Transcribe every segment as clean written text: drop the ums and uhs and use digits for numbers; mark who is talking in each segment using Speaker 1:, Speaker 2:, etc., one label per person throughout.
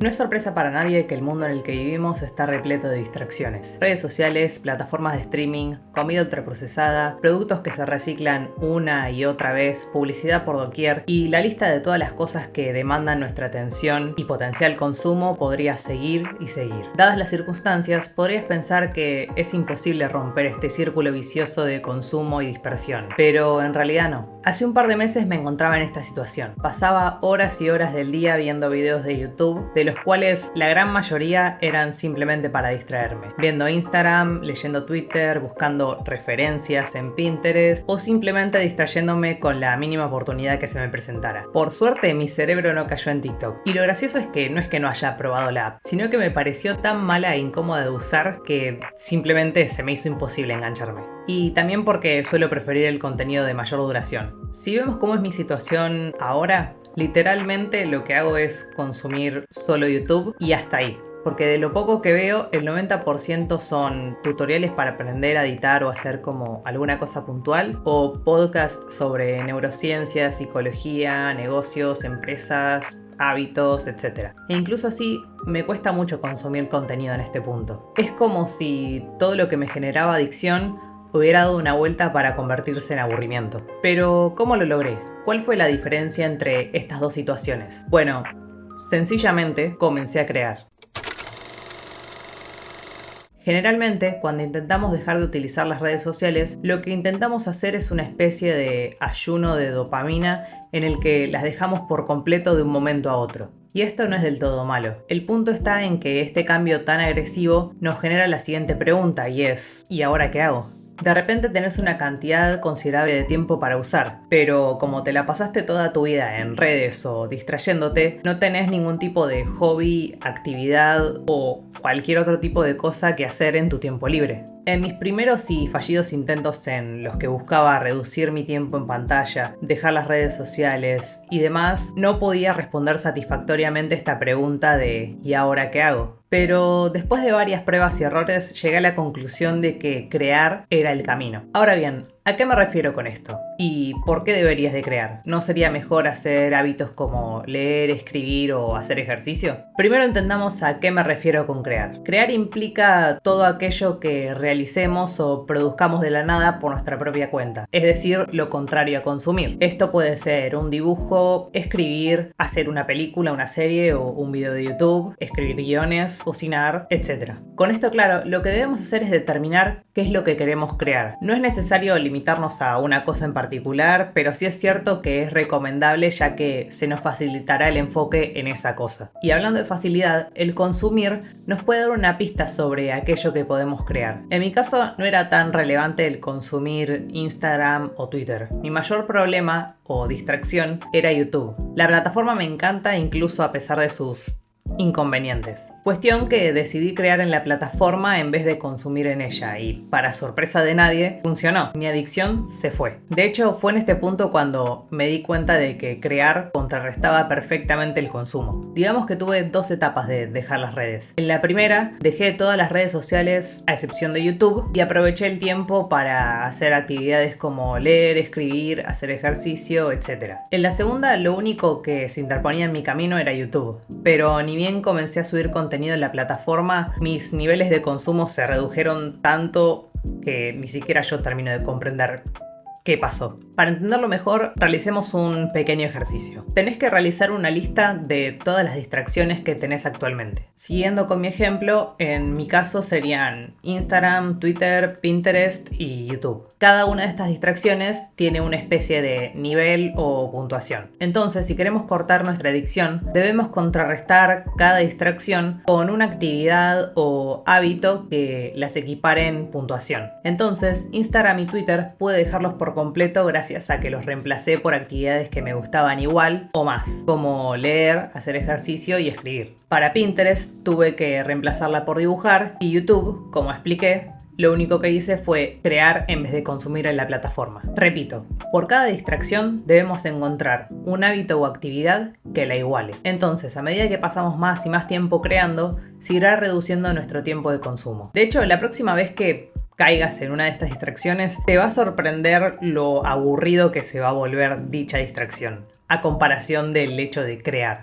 Speaker 1: No es sorpresa para nadie que el mundo en el que vivimos está repleto de distracciones. Redes sociales, plataformas de streaming, comida ultraprocesada, productos que se reciclan una y otra vez, publicidad por doquier y la lista de todas las cosas que demandan nuestra atención y potencial consumo podría seguir y seguir. Dadas las circunstancias, podrías pensar que es imposible romper este círculo vicioso de consumo y dispersión, pero en realidad no. Hace un par de meses me encontraba en esta situación. Pasaba horas y horas del día viendo videos de YouTube, de los cuales la gran mayoría eran simplemente para distraerme. Viendo Instagram, leyendo Twitter, buscando referencias en Pinterest o simplemente distrayéndome con la mínima oportunidad que se me presentara. Por suerte mi cerebro no cayó en TikTok. Y lo gracioso es que no haya probado la app, sino que me pareció tan mala e incómoda de usar que simplemente se me hizo imposible engancharme. Y también porque suelo preferir el contenido de mayor duración. Si vemos cómo es mi situación ahora, literalmente lo que hago es consumir solo YouTube y hasta ahí. Porque de lo poco que veo, el 90% son tutoriales para aprender a editar o hacer como alguna cosa puntual, o podcasts sobre neurociencia, psicología, negocios, empresas, hábitos, etc. E incluso así, me cuesta mucho consumir contenido en este punto. Es como si todo lo que me generaba adicción hubiera dado una vuelta para convertirse en aburrimiento. Pero, ¿cómo lo logré? ¿Cuál fue la diferencia entre estas dos situaciones? Bueno, sencillamente comencé a crear. Generalmente, cuando intentamos dejar de utilizar las redes sociales, lo que intentamos hacer es una especie de ayuno de dopamina en el que las dejamos por completo de un momento a otro. Y esto no es del todo malo. El punto está en que este cambio tan agresivo nos genera la siguiente pregunta y es ¿y ahora qué hago? De repente tenés una cantidad considerable de tiempo para usar, pero como te la pasaste toda tu vida en redes o distrayéndote, no tenés ningún tipo de hobby, actividad o cualquier otro tipo de cosa que hacer en tu tiempo libre. En mis primeros y fallidos intentos en los que buscaba reducir mi tiempo en pantalla, dejar las redes sociales y demás, no podía responder satisfactoriamente esta pregunta de ¿y ahora qué hago? Pero después de varias pruebas y errores llegué a la conclusión de que crear era el camino. Ahora bien, ¿a qué me refiero con esto? ¿Y por qué deberías de crear? ¿No sería mejor hacer hábitos como leer, escribir o hacer ejercicio? Primero entendamos a qué me refiero con crear. Crear implica todo aquello que realicemos o produzcamos de la nada por nuestra propia cuenta, es decir, lo contrario a consumir. Esto puede ser un dibujo, escribir, hacer una película, una serie o un video de YouTube, escribir guiones, cocinar, etc. Con esto claro, lo que debemos hacer es determinar qué es lo que queremos crear. No es necesario limitarnos a una cosa en particular, pero sí es cierto que es recomendable ya que se nos facilitará el enfoque en esa cosa. Y hablando de facilidad, el consumir nos puede dar una pista sobre aquello que podemos crear. En mi caso no era tan relevante el consumir Instagram o Twitter. Mi mayor problema o distracción era YouTube. La plataforma me encanta incluso a pesar de sus inconvenientes. Cuestión que decidí crear en la plataforma en vez de consumir en ella y, para sorpresa de nadie, funcionó. Mi adicción se fue. De hecho, fue en este punto cuando me di cuenta de que crear contrarrestaba perfectamente el consumo. Digamos que tuve dos etapas de dejar las redes. En la primera, dejé todas las redes sociales a excepción de YouTube y aproveché el tiempo para hacer actividades como leer, escribir, hacer ejercicio, etc. En la segunda, lo único que se interponía en mi camino era YouTube. Pero ni bien comencé a subir contenido en la plataforma, mis niveles de consumo se redujeron tanto que ni siquiera yo termino de comprender qué pasó. Para entenderlo mejor, realicemos un pequeño ejercicio. Tenés que realizar una lista de todas las distracciones que tenés actualmente. Siguiendo con mi ejemplo, en mi caso serían Instagram, Twitter, Pinterest y YouTube. Cada una de estas distracciones tiene una especie de nivel o puntuación. Entonces, si queremos cortar nuestra adicción, debemos contrarrestar cada distracción con una actividad o hábito que las equipare en puntuación. Entonces, Instagram y Twitter pude dejarlos por completo gracias a que los reemplacé por actividades que me gustaban igual o más, como leer, hacer ejercicio y escribir. Para Pinterest tuve que reemplazarla por dibujar y YouTube, como expliqué, lo único que hice fue crear en vez de consumir en la plataforma. Repito, por cada distracción debemos encontrar un hábito o actividad que la iguale. Entonces, a medida que pasamos más y más tiempo creando, se irá reduciendo nuestro tiempo de consumo. De hecho, la próxima vez que caigas en una de estas distracciones, te va a sorprender lo aburrido que se va a volver dicha distracción, a comparación del hecho de crear.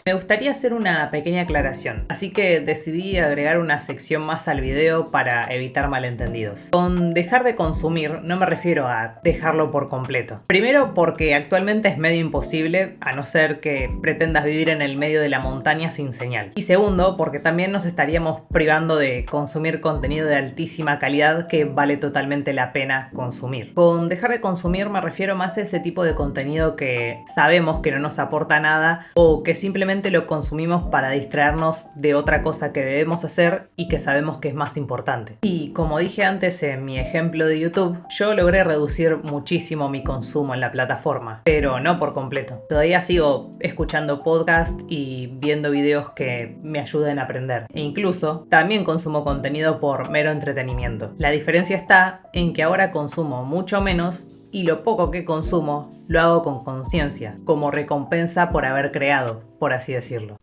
Speaker 1: Me gustaría hacer una pequeña aclaración, así que decidí agregar una sección más al video para evitar malentendidos. Con dejar de consumir no me refiero a dejarlo por completo. Primero porque actualmente es medio imposible, a no ser que pretendas vivir en el medio de la montaña sin señal. Y segundo porque también nos estaríamos privando de consumir contenido de altísima calidad que vale totalmente la pena consumir. Con dejar de consumir me refiero más a ese tipo de contenido que sabemos que no nos aporta nada o que simplemente lo consumimos para distraernos de otra cosa que debemos hacer y que sabemos que es más importante. Y como dije antes en mi ejemplo de YouTube, yo logré reducir muchísimo mi consumo en la plataforma, pero no por completo. Todavía sigo escuchando podcasts y viendo videos que me ayuden a aprender. E incluso también consumo contenido por mero entretenimiento. La diferencia está en que ahora consumo mucho menos y lo poco que consumo lo hago con conciencia, como recompensa por haber creado, por así decirlo.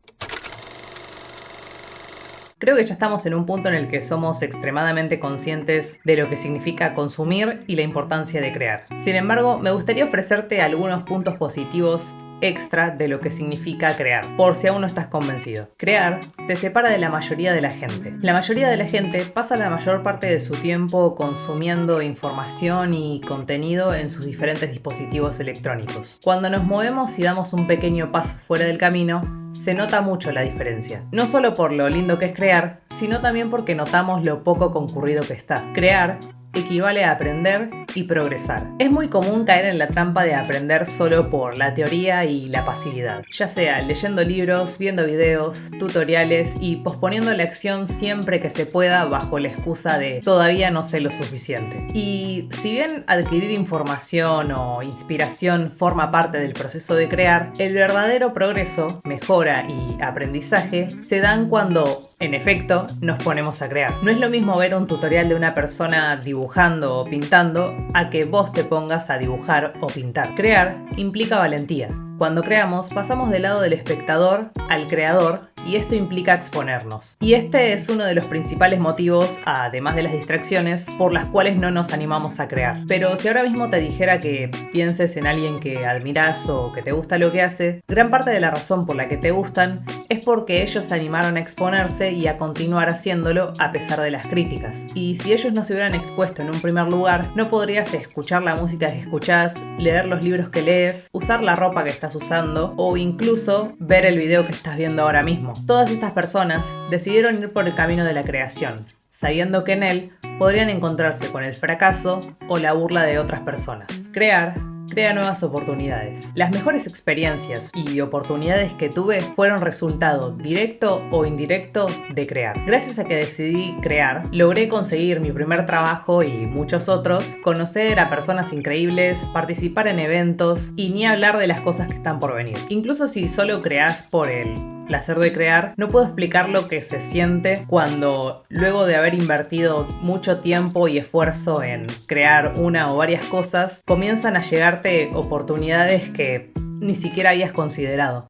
Speaker 1: Creo que ya estamos en un punto en el que somos extremadamente conscientes de lo que significa consumir y la importancia de crear. Sin embargo, me gustaría ofrecerte algunos puntos positivos extra de lo que significa crear, por si aún no estás convencido. Crear te separa de la mayoría de la gente. La mayoría de la gente pasa la mayor parte de su tiempo consumiendo información y contenido en sus diferentes dispositivos electrónicos. Cuando nos movemos y damos un pequeño paso fuera del camino, se nota mucho la diferencia. No solo por lo lindo que es crear, sino también porque notamos lo poco concurrido que está. Crear equivale a aprender y progresar. Es muy común caer en la trampa de aprender solo por la teoría y la pasividad, ya sea leyendo libros, viendo videos, tutoriales y posponiendo la acción siempre que se pueda bajo la excusa de todavía no sé lo suficiente. Y si bien adquirir información o inspiración forma parte del proceso de crear, el verdadero progreso, mejora y aprendizaje se dan cuando en efecto, nos ponemos a crear. No es lo mismo ver un tutorial de una persona dibujando o pintando a que vos te pongas a dibujar o pintar. Crear implica valentía. Cuando creamos, pasamos del lado del espectador al creador y esto implica exponernos. Y este es uno de los principales motivos, además de las distracciones, por las cuales no nos animamos a crear. Pero si ahora mismo te dijera que pienses en alguien que admiras o que te gusta lo que hace, gran parte de la razón por la que te gustan es porque ellos se animaron a exponerse y a continuar haciéndolo a pesar de las críticas. Y si ellos no se hubieran expuesto en un primer lugar, no podrías escuchar la música que escuchás, leer los libros que lees, usar la ropa que estás usando o incluso ver el video que estás viendo ahora mismo. Todas estas personas decidieron ir por el camino de la creación, sabiendo que en él podrían encontrarse con el fracaso o la burla de otras personas. Crear crea nuevas oportunidades. Las mejores experiencias y oportunidades que tuve fueron resultado directo o indirecto de crear. Gracias a que decidí crear, logré conseguir mi primer trabajo y muchos otros, conocer a personas increíbles, participar en eventos y ni hablar de las cosas que están por venir. Incluso si solo creás por el placer de crear, no puedo explicar lo que se siente cuando, luego de haber invertido mucho tiempo y esfuerzo en crear una o varias cosas, comienzan a llegarte oportunidades que ni siquiera habías considerado.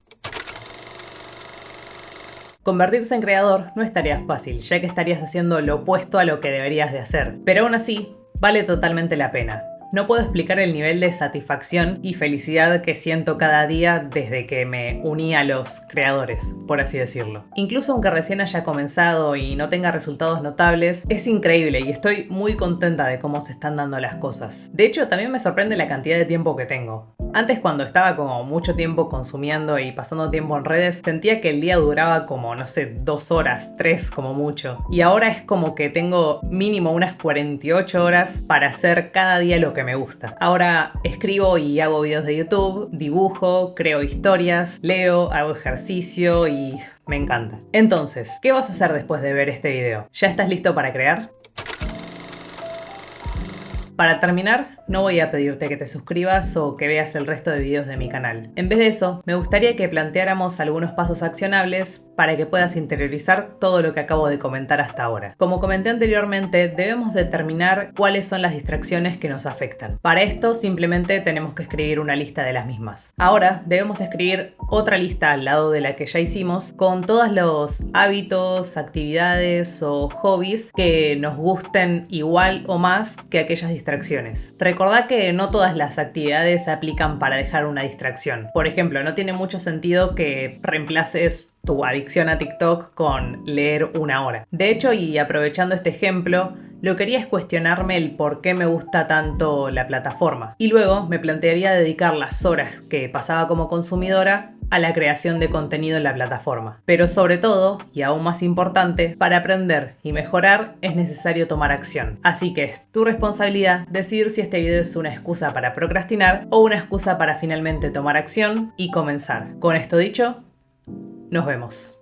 Speaker 1: Convertirse en creador no es tarea fácil, ya que estarías haciendo lo opuesto a lo que deberías de hacer, pero aún así, vale totalmente la pena. No puedo explicar el nivel de satisfacción y felicidad que siento cada día desde que me uní a los creadores, por así decirlo. Incluso aunque recién haya comenzado y no tenga resultados notables, es increíble y estoy muy contenta de cómo se están dando las cosas. De hecho, también me sorprende la cantidad de tiempo que tengo. Antes, cuando estaba como mucho tiempo consumiendo y pasando tiempo en redes, sentía que el día duraba como, no sé, 2 horas, 3 como mucho. Y ahora es como que tengo mínimo unas 48 horas para hacer cada día lo que me gusta. Ahora escribo y hago videos de YouTube, dibujo, creo historias, leo, hago ejercicio y me encanta. Entonces, ¿qué vas a hacer después de ver este video? ¿Ya estás listo para crear? Para terminar, no voy a pedirte que te suscribas o que veas el resto de videos de mi canal. En vez de eso, me gustaría que planteáramos algunos pasos accionables para que puedas interiorizar todo lo que acabo de comentar hasta ahora. Como comenté anteriormente, debemos determinar cuáles son las distracciones que nos afectan. Para esto, simplemente tenemos que escribir una lista de las mismas. Ahora, debemos escribir otra lista al lado de la que ya hicimos con todos los hábitos, actividades o hobbies que nos gusten igual o más que aquellas distracciones distracciones. Recordá que no todas las actividades se aplican para dejar una distracción. Por ejemplo, no tiene mucho sentido que reemplaces tu adicción a TikTok con leer 1 hora. De hecho, y aprovechando este ejemplo, lo que haría es cuestionarme el por qué me gusta tanto la plataforma. Y luego me plantearía dedicar las horas que pasaba como consumidora a la creación de contenido en la plataforma. Pero sobre todo, y aún más importante, para aprender y mejorar es necesario tomar acción. Así que es tu responsabilidad decidir si este video es una excusa para procrastinar o una excusa para finalmente tomar acción y comenzar. Con esto dicho, nos vemos.